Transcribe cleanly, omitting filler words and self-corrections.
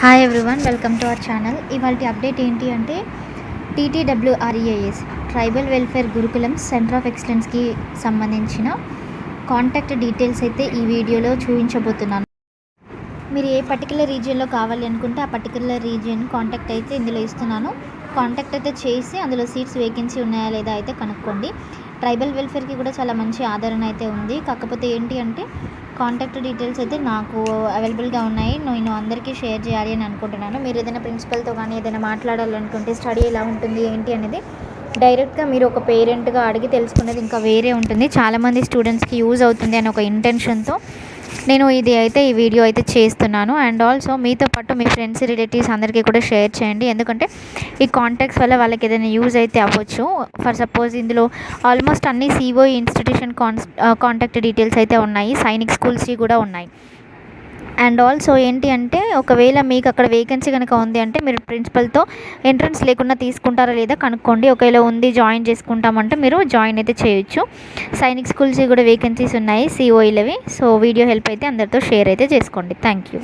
Hi everyone, welcome to our channel. ఇవాళ update ఏంటి అంటే TTWREAS tribal welfare gurukulam centre of ఎక్సలెన్స్కి సంబంధించిన కాంటాక్ట్ డీటెయిల్స్ అయితే ఈ వీడియోలో చూపించబోతున్నాను. మీరు ఏ పర్టికులర్ రీజియన్లో కావాలి అనుకుంటే ఆ పర్టికులర్ రీజియన్ కాంటాక్ట్ అయితే ఇందులో ఇస్తున్నాను. కాంటాక్ట్ అయితే చేసి అందులో సీట్స్ వేకెన్సీ ఉన్నాయా లేదా అయితే కనుక్కోండి. ట్రైబల్ వెల్ఫేర్కి కూడా చాలా మంచి ఆదరణ అయితే ఉంది. కాకపోతే ఏంటి అంటే కాంటాక్ట్ డీటెయిల్స్ అయితే నాకు అవైలబుల్గా ఉన్నాయి. నేను అందరికీ షేర్ చేయాలి అని అనుకుంటున్నాను. మీరు ఏదైనా ప్రిన్సిపల్తో కానీ ఏదైనా మాట్లాడాలనుకుంటే స్టడీ ఎలా ఉంటుంది ఏంటి అనేది డైరెక్ట్గా మీరు ఒక పేరెంట్గా అడిగి తెలుసుకునేది ఇంకా వేరే ఉంటుంది. చాలామంది స్టూడెంట్స్కి యూజ్ అవుతుంది అని ఒక ఇంటెన్షన్తో నేను ఈ వీడియో అయితే చేస్తున్నాను. అండ్ ఆల్సో మీతో పాటు మీ ఫ్రెండ్స్, రిలేటివ్స్ అందరికీ కూడా షేర్ చేయండి. ఎందుకంటే ఈ కాంటాక్ట్స్ వల్ల వాళ్ళకి ఏదైనా యూజ్ అయితే అవ్వచ్చు. ఫర్ సపోజ్ ఇందులో ఆల్మోస్ట్ అన్ని సిఓఈ ఇన్స్టిట్యూషన్ కాంటాక్ట్ డీటెయిల్స్ అయితే ఉన్నాయి. సైనిక్ స్కూల్స్కి కూడా ఉన్నాయి. అండ్ ఆల్సో ఏంటి అంటే ఒకవేళ మీకు అక్కడ వేకెన్సీ కనుక ఉంది అంటే మీరు ప్రిన్సిపల్తో ఎంట్రన్స్ లేకుండా తీసుకుంటారా లేదా కనుక్కోండి. ఒకవేళ ఉంది జాయిన్ చేసుకుంటామంటే మీరు జాయిన్ అయితే చేయొచ్చు. సైనిక్ స్కూల్స్ కూడా వేకెన్సీస్ ఉన్నాయి సిఓఈలవి. సో వీడియో హెల్ప్ అయితే అందరితో షేర్ అయితే చేసుకోండి. Thank you.